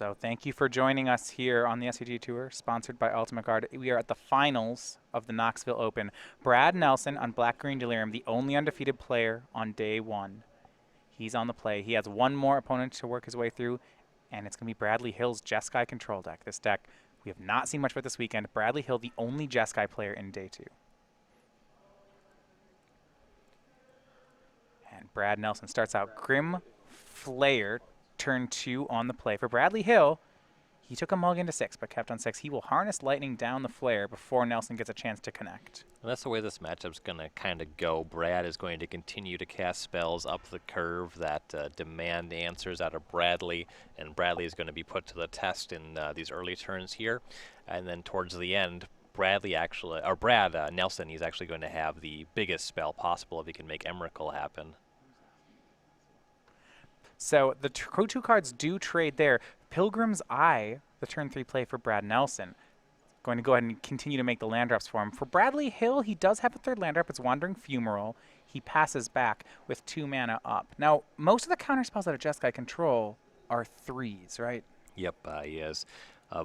So thank you for joining us here on the SCG Tour, sponsored by Ultimate Guard. We are at the finals of the Knoxville Open. Brad Nelson on Black Green Delirium, the only undefeated player on day one. He's on the play. He has one more opponent to work his way through, and it's going to be Bradley Hill's Jeskai control deck. This deck we have not seen much of it this weekend. Bradley Hill, the only Jeskai player in day two. And Brad Nelson starts out Grim Flayer, turn 2 on the play. For Bradley Hill, he took a mulligan to 6, but kept on 6. He will harness lightning down the flare before Nelson gets a chance to connect. And that's the way this matchup's going to kind of go. Brad is going to continue to cast spells up the curve that demand answers out of Bradley, and Bradley is going to be put to the test in these early turns here. And then towards the end, Brad Nelson, he's actually going to have the biggest spell possible if he can make Emrakul happen. So the two cards do trade there. Pilgrim's Eye, the turn 3 play for Brad Nelson. Going to go ahead and continue to make the land drops for him. For Bradley Hill, he does have a third land drop. It's Wandering Fumarole. He passes back with 2 mana up. Now, most of the counter spells that are Jeskai control are 3s, right? Yep, he has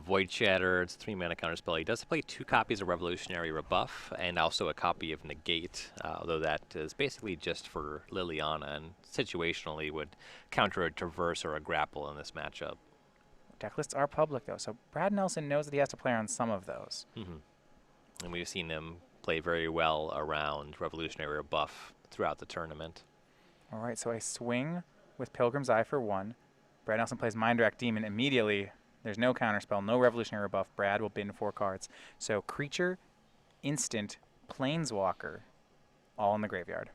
Void Shatter. It's a 3 mana counter spell. He does play 2 copies of Revolutionary Rebuff and also a copy of Negate, although that is basically just for Liliana and situationally would counter a Traverse or a Grapple in this matchup. Deck lists are public, though, so Brad Nelson knows that he has to play on some of those. And we've seen him play very well around Revolutionary Rebuff throughout the tournament. All right, so I swing with Pilgrim's Eye for 1. Brad Nelson plays Mindrak Demon immediately. There's no counterspell, no Revolutionary Rebuff. Brad will bin 4 cards. So creature, instant, planeswalker, all in the graveyard.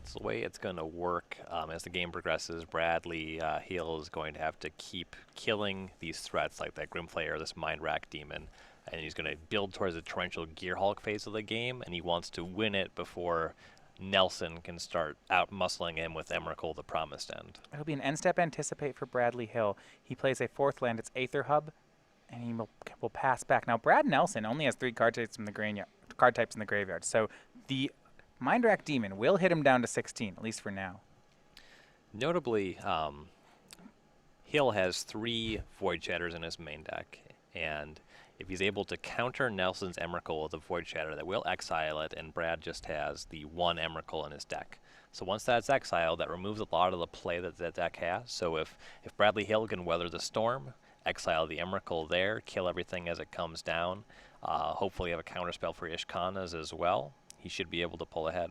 It's the way it's going to work as the game progresses. Bradley Hill is going to have to keep killing these threats like that Grimflayer, this Mindrak Demon, and he's going to build towards the Torrential Gearhulk phase of the game, and he wants to win it before Nelson can start out-muscling him with Emrakul, the Promised End. It'll be an end-step Anticipate for Bradley Hill. He plays a 4th land. It's Aether Hub, and he will pass back. Now, Brad Nelson only has 3 card types in the graveyard, so the Mindrak Demon will hit him down to 16, at least for now. Notably, Hill has 3 Void Shatters in his main deck, and if he's able to counter Nelson's Emrakul with a Void Shatter, that will exile it, and Brad just has the 1 Emrakul in his deck. So once that's exiled, that removes a lot of the play that that deck has. So if Bradley Hill can weather the storm, exile the Emrakul there, kill everything as it comes down, hopefully have a counterspell for Ishkanas as well, he should be able to pull ahead.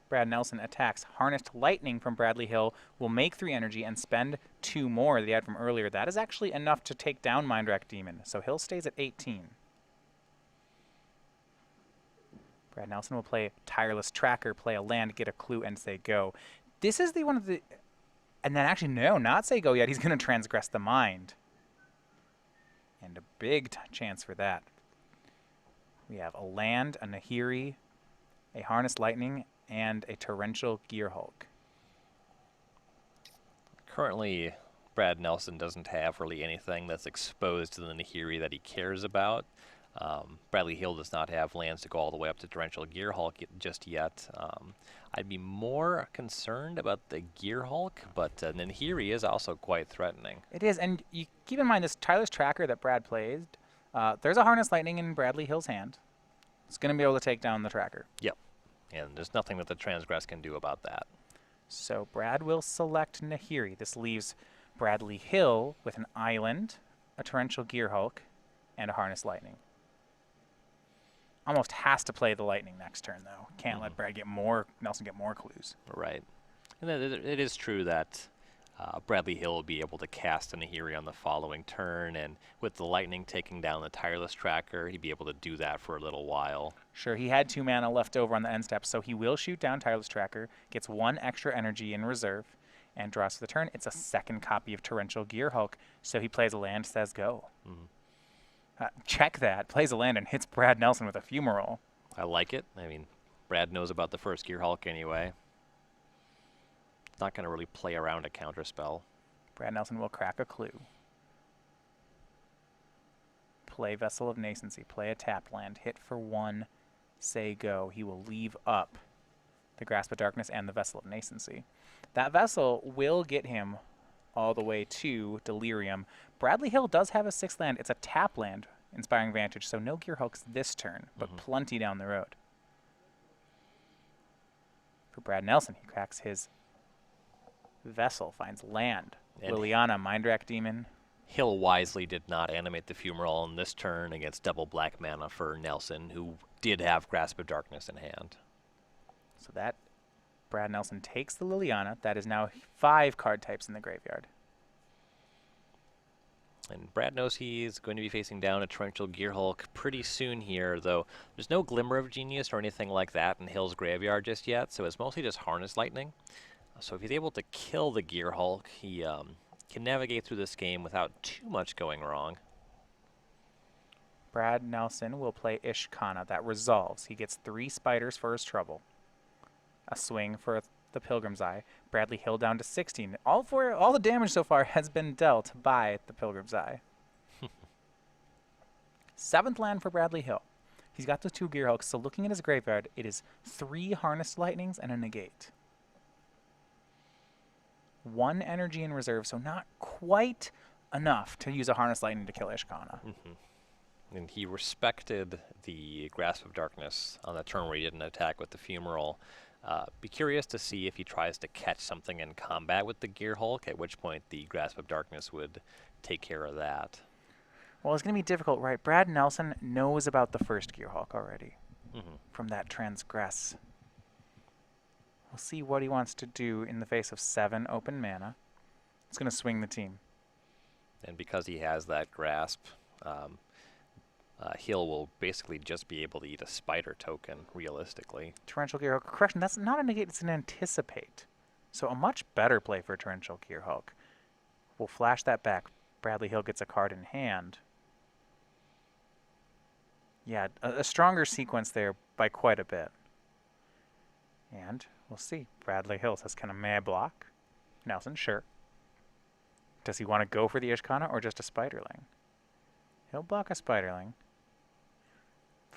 Brad Nelson attacks. Harnessed Lightning from Bradley Hill will make 3 energy and spend 2 more that he had from earlier. That is actually enough to take down Mindrak Demon, so Hill stays at 18. Brad Nelson will play Tireless Tracker, play a land, get a clue, and say go. This is the one of the... And then actually, no, not say go yet. He's going to Transgress the Mind. And a big chance for that. We have a land, a Nahiri, a Harnessed Lightning, and a Torrential Gearhulk. Currently, Brad Nelson doesn't have really anything that's exposed to the Nahiri that he cares about. Bradley Hill does not have lands to go all the way up to Torrential Gearhulk just yet. I'd be more concerned about the Gearhulk, but Nahiri is also quite threatening. It is, and you keep in mind this Tireless Tracker that Brad played. There's a Harnessed Lightning in Bradley Hill's hand. It's going to be able to take down the Tracker. Yep. And there's nothing that the Transgress can do about that. So Brad will select Nahiri. This leaves Bradley Hill with an Island, a Torrential Gearhulk, and a Harnessed Lightning. Almost has to play the Lightning next turn, though. Can't let Nelson get more clues. Right. And then it is true that Bradley Hill will be able to cast a Nahiri on the following turn, and with the Lightning taking down the Tireless Tracker, he'd be able to do that for a little while. Sure, he had 2 mana left over on the end step, so he will shoot down Tireless Tracker, gets 1 extra energy in reserve, and draws for the turn. It's a 2nd copy of Torrential Gearhulk, so he plays a land, says go. Check that, plays a land, and hits Brad Nelson with a Fumarole. I like it. I mean, Brad knows about the first Gearhulk anyway. It's not going to really play around a counterspell. Brad Nelson will crack a clue. Play Vessel of Nascency, play a tapped land, hit for 1, say go. He will leave up the Grasp of Darkness and the Vessel of Nascency. That Vessel will get him all the way to Delirium. Bradley Hill does have a 6th land. It's a tap land, Inspiring Vantage, so no Gearhulks this turn, but plenty down the road. For Brad Nelson, he cracks his Vessel, finds land. And Liliana, Mindrak Demon. Hill wisely did not animate the Fumarole in this turn against double black mana for Nelson, who did have Grasp of Darkness in hand. So that Brad Nelson takes the Liliana. That is now 5 card types in the graveyard. And Brad knows he's going to be facing down a Torrential Gearhulk pretty soon here, though there's no Glimmer of Genius or anything like that in Hill's graveyard just yet, so it's mostly just Harness Lightning. So if he's able to kill the Gearhulk, he can navigate through this game without too much going wrong. Brad Nelson will play Ishkana. That resolves. He gets 3 spiders for his trouble. A swing for the Pilgrim's Eye. Bradley Hill down to 16. All the damage so far has been dealt by the Pilgrim's Eye. 7th land for Bradley Hill. He's got those 2 Gearhulks, so looking at his graveyard, it is 3 Harnessed Lightnings and a Negate. 1 energy in reserve, so not quite enough to use a Harnessed Lightning to kill Ishkana. And he respected the Grasp of Darkness on the turn where he didn't attack with the Fumarole. Be curious to see if he tries to catch something in combat with the Gearhulk, at which point the Grasp of Darkness would take care of that. Well, it's going to be difficult, right? Brad Nelson knows about the first Gearhulk already from that Transgress. We'll see what he wants to do in the face of 7 open mana. It's going to swing the team. And because he has that Grasp, Hill will basically just be able to eat a Spider token, realistically. Torrential Gearhulk. Correction, that's not a Negate, it's an Anticipate. So a much better play for Torrential Gearhulk. We'll flash that back. Bradley Hill gets a card in hand. Yeah, a stronger sequence there by quite a bit. And we'll see. Bradley Hill says, can a May I block? Nelson, sure. Does he want to go for the Ishkana or just a Spiderling? He'll block a Spiderling.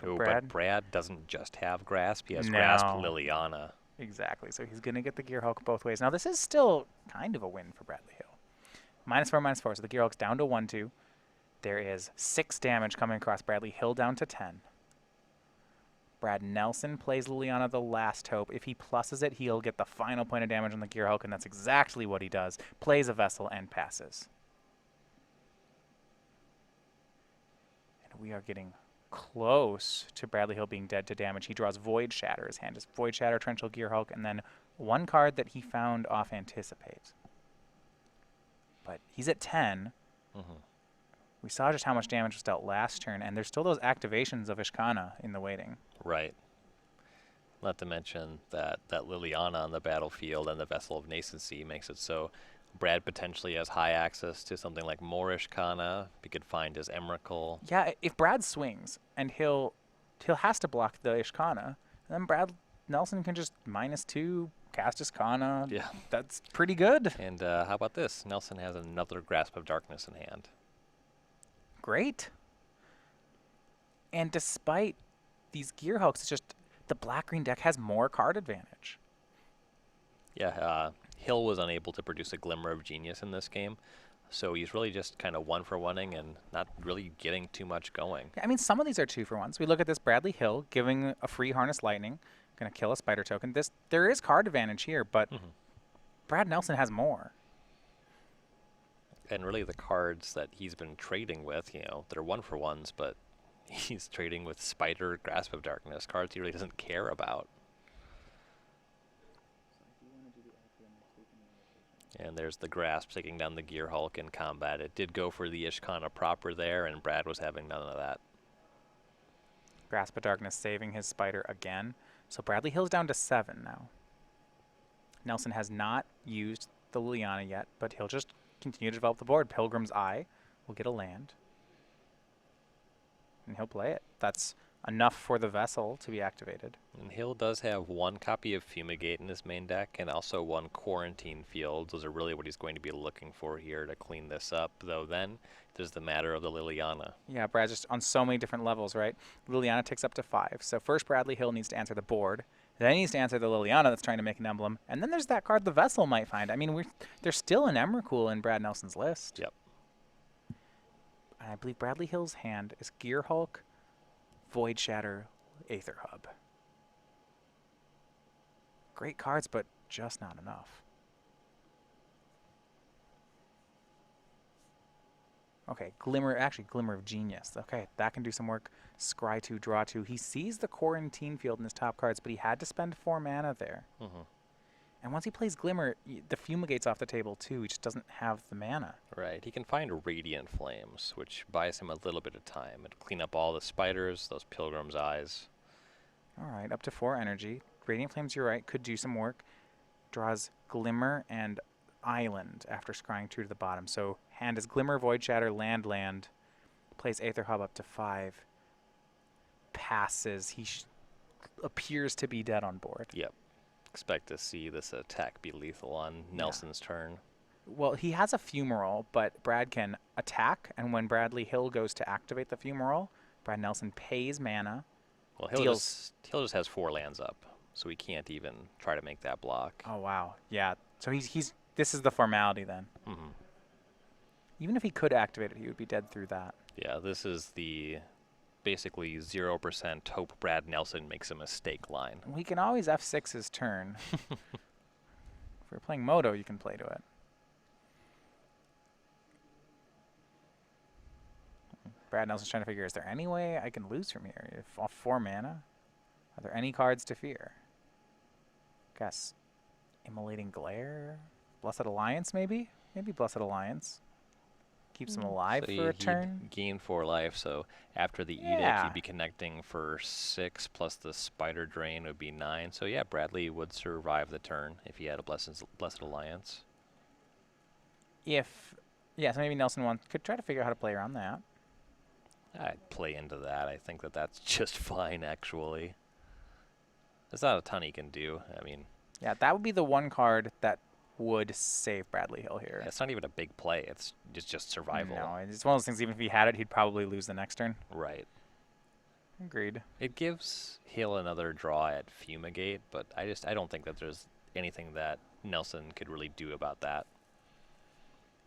But Brad doesn't just have Grasp, he has Grasp Liliana. Exactly, so he's going to get the Gearhulk both ways. Now this is still kind of a win for Bradley Hill. -4/-4, so the Gearhulk's down to 1/2. There is 6 damage coming across Bradley Hill down to 10. Brad Nelson plays Liliana the Last Hope. If he pluses it, he'll get the final point of damage on the Gearhulk, and that's exactly what he does. Plays a Vessel and passes. And we are getting close to Bradley Hill being dead to damage. He draws Void Shatter. His hand is Void Shatter, Torrential Gearhulk, and then 1 card that he found off Anticipate. But he's at 10. We saw just how much damage was dealt last turn, and there's still those activations of Ishkana in the waiting. Right. Not to mention that Liliana on the battlefield and the Vessel of Nascency makes it so Brad potentially has high access to something like more Ishkana. He could find his Emrakul. Yeah, if Brad swings, and he'll has to block the Ishkana, and then Brad Nelson can just -2, cast Ishkana. Yeah. That's pretty good. And how about this? Nelson has another Grasp of Darkness in hand. Great. And despite these Gearhulks, it's just the black-green deck has more card advantage. Yeah, Hill was unable to produce a Glimmer of Genius in this game, so he's really just kind of 1-for-1ing and not really getting too much going. Yeah, I mean, some of these are 2-for-1s. We look at this Bradley Hill giving a free Harness Lightning, going to kill a Spider token. There is card advantage here, but Brad Nelson has more. And really the cards that he's been trading with, they're 1-for-1s, but he's trading with Spider, Grasp of Darkness, cards he really doesn't care about. And there's the Grasp taking down the Gearhulk in combat. It did go for the Ishkana proper there, and Brad was having none of that. Grasp of Darkness saving his Spider again. So Bradley Hill's down to 7 now. Nelson has not used the Liliana yet, but he'll just continue to develop the board. Pilgrim's Eye will get a land. And he'll play it. That's enough for the Vessel to be activated. And Hill does have 1 copy of Fumigate in his main deck and also 1 Quarantine Field. Those are really what he's going to be looking for here to clean this up. Though then, there's the matter of the Liliana. Yeah, Brad's just on so many different levels, right? Liliana takes up to 5. So first Bradley Hill needs to answer the board. Then he needs to answer the Liliana that's trying to make an emblem. And then there's that card the Vessel might find. I mean, there's still an Emrakul in Brad Nelson's list. Yep. And I believe Bradley Hill's hand is Gear Hulk, Void Shatter, Aether Hub. Great cards, but just not enough. Okay, Glimmer of Genius. Okay, that can do some work. Scry 2, draw 2. He sees the Quarantine Field in his top cards, but he had to spend 4 mana there. And once he plays Glimmer, the Fumigate's off the table too. He just doesn't have the mana. Right. He can find Radiant Flames, which buys him a little bit of time. It'll clean up all the spiders, those Pilgrim's Eyes. All right, up to 4 energy. Radiant Flames, you're right, could do some work. Draws Glimmer and Island after scrying 2 to the bottom. So hand is Glimmer, Void Shatter, land. Plays Aether Hub up to 5. Passes. He appears to be dead on board. Yep. Expect to see this attack be lethal on Nelson's turn. Well, he has a Fumarole, but Brad can attack, and when Bradley Hill goes to activate the Fumarole, Brad Nelson pays mana. Well, Hill just has 4 lands up, so he can't even try to make that block. Oh wow, yeah. So he's this is the formality then. Even if he could activate it, he would be dead through that. Yeah, this is the basically 0% hope Brad Nelson makes a mistake line. We can always F6 his turn. If we're playing Moto, you can play to it. Brad Nelson's trying to figure, is there any way I can lose from here? If off 4 mana, are there any cards to fear? Guess Immolating Glare? Blessed Alliance, maybe? Maybe Blessed Alliance. Keeps him alive So for a turn. Gain 4 life, so after the Edict, he'd be connecting for 6, plus the Spider Drain would be 9. So yeah, Bradley would survive the turn if he had a Blessed Alliance. So maybe Nelson could try to figure out how to play around that. I'd play into that. I think that's just fine, actually. There's not a ton he can do. I mean... Yeah, that would be the one card that would save Bradley Hill here. It's not even a big play. It's just survival. No, it's one of those things, even if he had it, he'd probably lose the next turn. Right. Agreed. It gives Hill another draw at Fumigate, but I don't think that there's anything that Nelson could really do about that.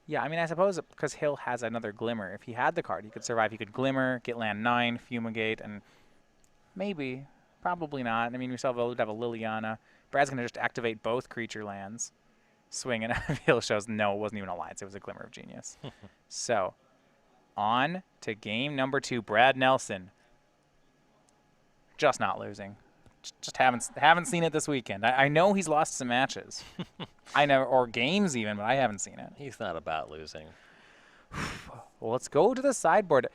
Yeah, I mean, I suppose because Hill has another Glimmer. If he had the card, he could survive. He could Glimmer, get land 9, Fumigate, and maybe, probably not. I mean, we still have a Liliana. Brad's going to just activate both creature lands, swing, and Hill shows no, it wasn't even Alliance. It was a Glimmer of Genius. So, on to game number 2. Brad Nelson. Just not losing. Just haven't seen it this weekend. I know he's lost some matches. or games even, but I haven't seen it. He's not about losing. Well, let's go to the sideboard.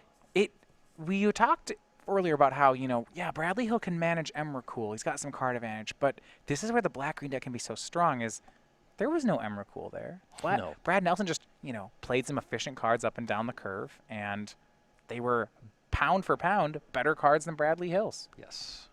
You talked earlier about how, Bradley Hill can manage Emrakul. He's got some card advantage, but this is where the black-green deck can be so strong is there was no Emrakul there. No. Brad Nelson just, played some efficient cards up and down the curve, and they were pound for pound better cards than Bradley Hill's. Yes.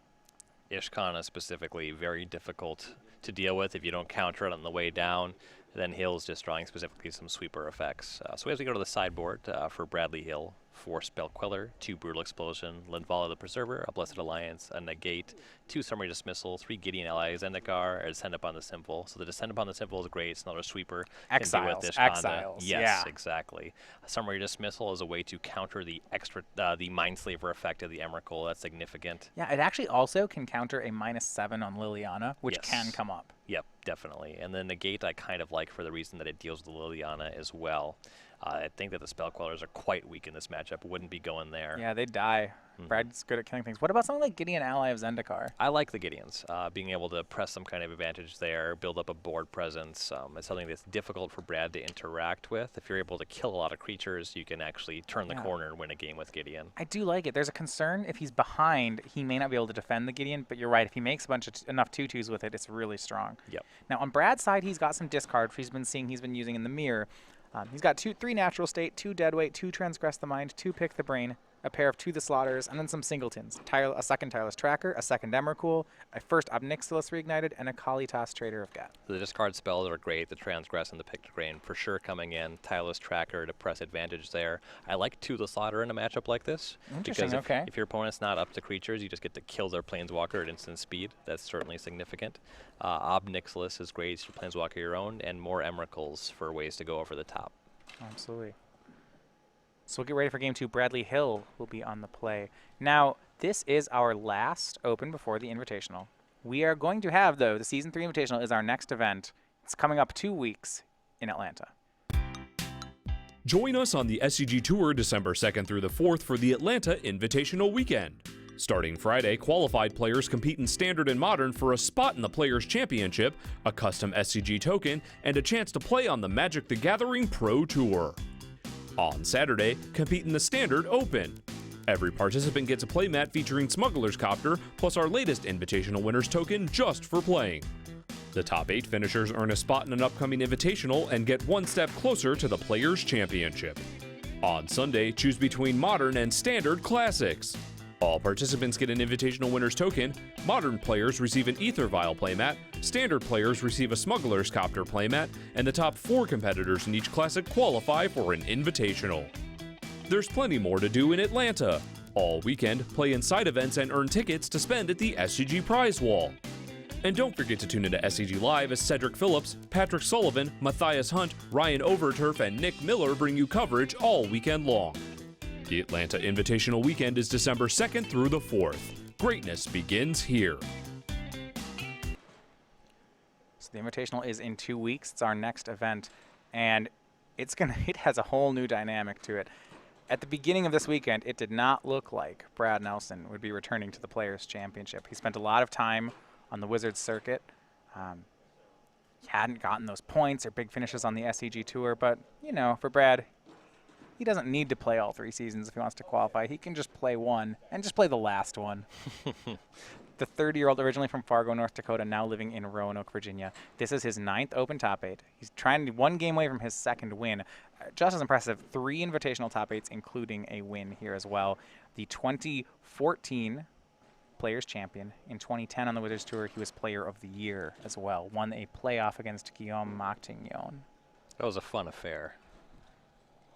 Ishkan is specifically very difficult to deal with if you don't counter it on the way down. Then Hill's just drawing specifically some sweeper effects. So as we go to the sideboard for Bradley Hill, 4 Spell Queller, 2 Brutal Explosion, Linvala the Preserver, a Blessed Alliance, a Negate, 2 Summary Dismissal, 3 Gideon Allies, Zendikar, or Descend Upon the Symbol. So the Descend Upon the Symbol is great. It's another sweeper. Exiles. Yes, yeah. exactly. A Summary Dismissal is a way to counter the the Mindslaver effect of the Emrakul. That's significant. Yeah, it actually also can counter a -7 on Liliana, which can come up. Yep, definitely. And then Negate I kind of like for the reason that it deals with Liliana as well. I think that the Spell Quellers are quite weak in this matchup. Wouldn't be going there. Yeah, they die. Brad's good at killing things. What about something like Gideon Ally of Zendikar? I like the Gideons. Being able to press some kind of advantage there, build up a board presence. It's something that's difficult for Brad to interact with. If you're able to kill a lot of creatures, you can actually turn the corner and win a game with Gideon. I do like it. There's a concern if he's behind, he may not be able to defend the Gideon, but you're right. If he makes enough 2/2s with it, it's really strong. Yep. Now, on Brad's side, he's got some discard he's been using in the mirror. He's got 3 Natural State, 2 Deadweight, 2 Transgress the Mind, 2 Pick the Brain, a pair of To the Slaughters, and then some singletons. A second Tireless Tracker, a second Emrakul, a first Obnixilis Reignited, and a Kalitas Trader of Gat. The discard spells are great. The Transgress and the Pictograin for sure coming in. Tireless Tracker to press advantage there. I like To the Slaughter in a matchup like this. Interesting, Because okay. if your opponent's not up to creatures, you just get to kill their Planeswalker at instant speed. That's certainly significant. Obnixilis is great. It's your Planeswalker your own, and more Emrakuls for ways to go over the top. Absolutely. So we'll get ready for game 2. Bradley Hill will be on the play. Now, this is our last Open before the Invitational. We are going to have, though, the Season 3 Invitational is our next event. It's coming up 2 weeks in Atlanta. Join us on the SCG Tour December 2nd through the 4th for the Atlanta Invitational Weekend. Starting Friday, qualified players compete in Standard and Modern for a spot in the Players' Championship, a custom SCG token, and a chance to play on the Magic the Gathering Pro Tour. On Saturday, compete in the Standard Open. Every participant gets a playmat featuring Smuggler's Copter, plus our latest Invitational Winners token just for playing. The top 8 finishers earn a spot in an upcoming Invitational and get one step closer to the Players' Championship. On Sunday, choose between Modern and Standard Classics. All participants get an Invitational Winners token, Modern players receive an Ether Vial playmat, Standard players receive a Smuggler's Copter playmat, and the top 4 competitors in each classic qualify for an Invitational. There's plenty more to do in Atlanta. All weekend, play in side events and earn tickets to spend at the SCG Prize Wall. And don't forget to tune into SCG Live as Cedric Phillips, Patrick Sullivan, Matthias Hunt, Ryan Overturf, and Nick Miller bring you coverage all weekend long. The Atlanta Invitational Weekend is December 2nd through the 4th. Greatness begins here. So the Invitational is in 2 weeks. It's our next event, and it has a whole new dynamic to it. At the beginning of this weekend, it did not look like Brad Nelson would be returning to the Players' Championship. He spent a lot of time on the Wizards circuit. He hadn't gotten those points or big finishes on the SCG Tour, but, you know, for Brad, he doesn't need to play all 3 seasons if he wants to qualify. He can just play one, and just play the last one. The 30-year-old, originally from Fargo, North Dakota, now living in Roanoke, Virginia. This is his 9th Open top 8. He's trying to 1 game away from his 2nd win. Just as impressive, 3 invitational top 8s, including a win here as well. The 2014 Players Champion. In 2010 on the Wizards Tour, he was Player of the Year as well. Won a playoff against Guillaume Martignon. That was a fun affair.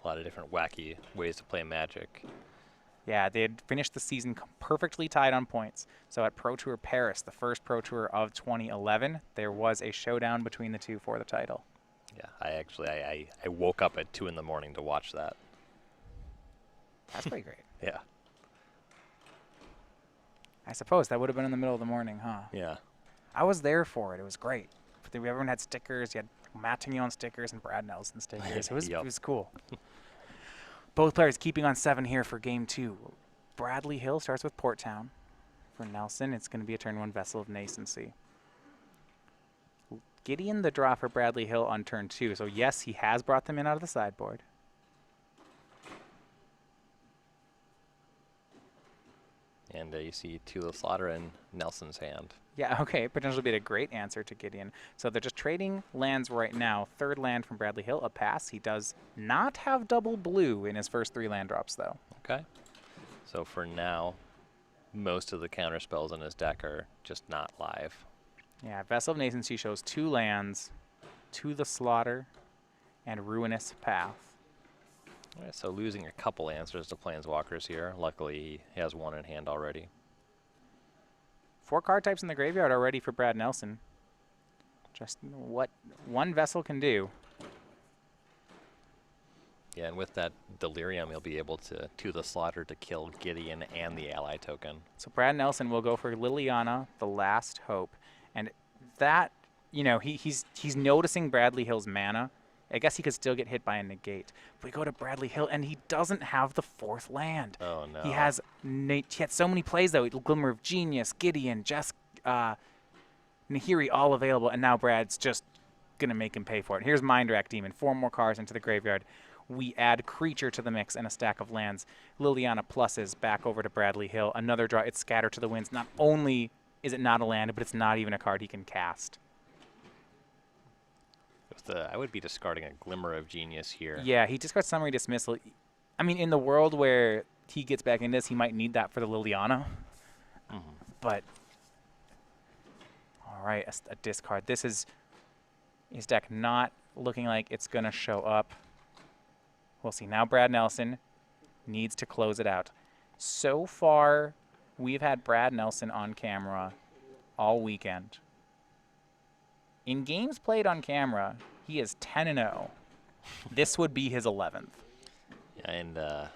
A lot of different wacky ways to play Magic. Yeah, they had finished the season perfectly tied on points. So at Pro Tour Paris, the first Pro Tour of 2011, there was a showdown between the two for the title. Yeah, I woke up at 2 in the morning to watch that. That's pretty great. Yeah. I suppose that would have been in the middle of the morning, huh? Yeah. I was there for it. It was great. Everyone had stickers. You had Matignon stickers and Brad Nelson stickers. It was cool. Both players keeping on 7 here for game 2. Bradley Hill starts with Port Town. For Nelson, it's going to be a turn 1 Vessel of Nascency. Gideon the draw for Bradley Hill on turn 2. So yes, he has brought them in out of the sideboard. And you see To the Slaughter in Nelson's hand. Yeah, okay, potentially be a great answer to Gideon. So they're just trading lands right now. 3rd land from Bradley Hill, a pass. He does not have double blue in his first 3 land drops, though. Okay. So for now, most of the counter spells in his deck are just not live. Yeah, Vessel of Nascency shows 2 lands, To the Slaughter, and Ruinous Path. All right, so losing a couple answers to Planeswalkers here. Luckily, he has 1 in hand already. 4 card types in the graveyard already for Brad Nelson. Just what 1 Vessel can do. Yeah, and with that Delirium, he'll be able to the Slaughter to kill Gideon and the ally token. So Brad Nelson will go for Liliana, the Last Hope. And that, you know, he's noticing Bradley Hill's mana. I guess he could still get hit by a negate. We go to Bradley Hill, and he doesn't have the 4th land. Oh, no. He had so many plays, though. Glimmer of Genius, Gideon, Nahiri, all available. And now Brad's just going to make him pay for it. Here's Mindrak Demon. 4 more cards into the graveyard. We add Creature to the mix and a stack of lands. Liliana pluses back over to Bradley Hill. Another draw. It's Scatter to the Winds. Not only is it not a land, but it's not even a card he can cast. I would be discarding a Glimmer of Genius here. Yeah, he discards Summary Dismissal. I mean, in the world where he gets back into this, he might need that for the Liliana. But, all right, a discard. This is his deck not looking like it's going to show up. We'll see. Now Brad Nelson needs to close it out. So far, we've had Brad Nelson on camera all weekend. In games played on camera, he is 10-0. This would be his 11th. Yeah, and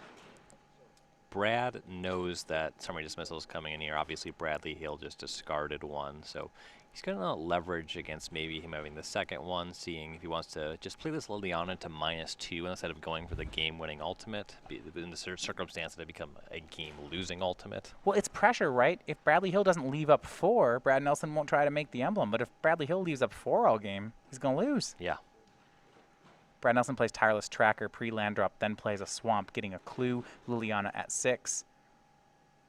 Brad knows that summary dismissal is coming in here. Obviously, Bradley Hill just discarded one, so he's going to leverage against maybe him having the second one, seeing if he wants to just play this Liliana to -2 instead of going for the game-winning ultimate. In the circumstance that it become a game-losing ultimate. Well, it's pressure, right? If Bradley Hill doesn't leave up 4, Brad Nelson won't try to make the emblem. But if Bradley Hill leaves up 4 all game, he's going to lose. Yeah. Brad Nelson plays Tireless Tracker, pre-land drop, then plays a Swamp, getting a clue, Liliana at 6.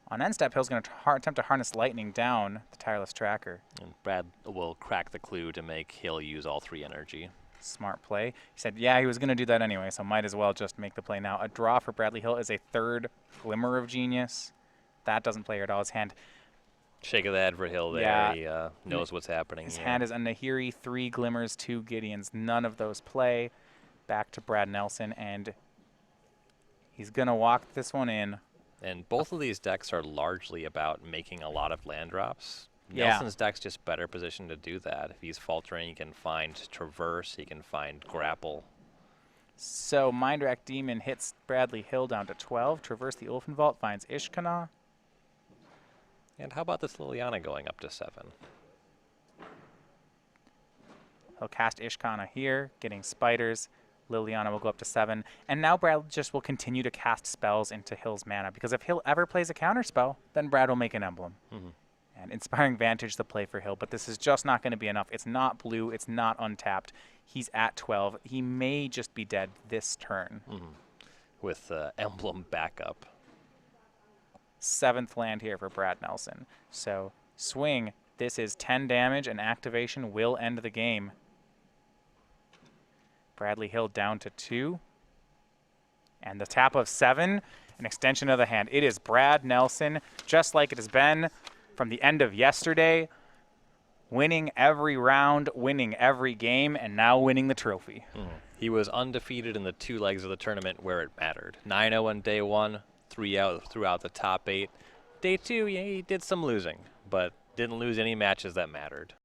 On end step, Hill's going to attempt to harness Lightning down the Tireless Tracker. And Brad will crack the clue to make Hill use all 3 energy. Smart play. He said, yeah, he was going to do that anyway, so might as well just make the play now. A draw for Bradley Hill is a 3rd Glimmer of Genius. That doesn't play at all. His hand. Shake of the head for Hill there. Yeah. He knows what's happening. His here. hand is a Nahiri, 3 Glimmers, 2 Gideons. None of those play. Back to Brad Nelson, and he's going to walk this one in. And both of these decks are largely about making a lot of land drops. Yeah. Nelson's deck's just better positioned to do that. If he's faltering, he can find Traverse, he can find Grapple. So Mind Rack Demon hits Bradley Hill down to 12. Traverse the Ulfin Vault, finds Ishkana. And how about this Liliana going up to 7? He'll cast Ishkana here, getting spiders. Liliana will go up to 7. And now Brad just will continue to cast spells into Hill's mana, because if Hill ever plays a counter spell, then Brad will make an emblem. And Inspiring Vantage the play for Hill, but this is just not going to be enough. It's not blue. It's not untapped. He's at 12. He may just be dead this turn. With emblem backup. 7th land here for Brad Nelson. So swing. This is 10 damage, and activation will end the game. Bradley Hill down to 2. And the tap of 7, an extension of the hand. It is Brad Nelson, just like it has been from the end of yesterday, winning every round, winning every game, and now winning the trophy. He was undefeated in the 2 legs of the tournament where it mattered. 9-0 on day 1, 3 out throughout the top 8. Day 2, yeah, he did some losing, but didn't lose any matches that mattered.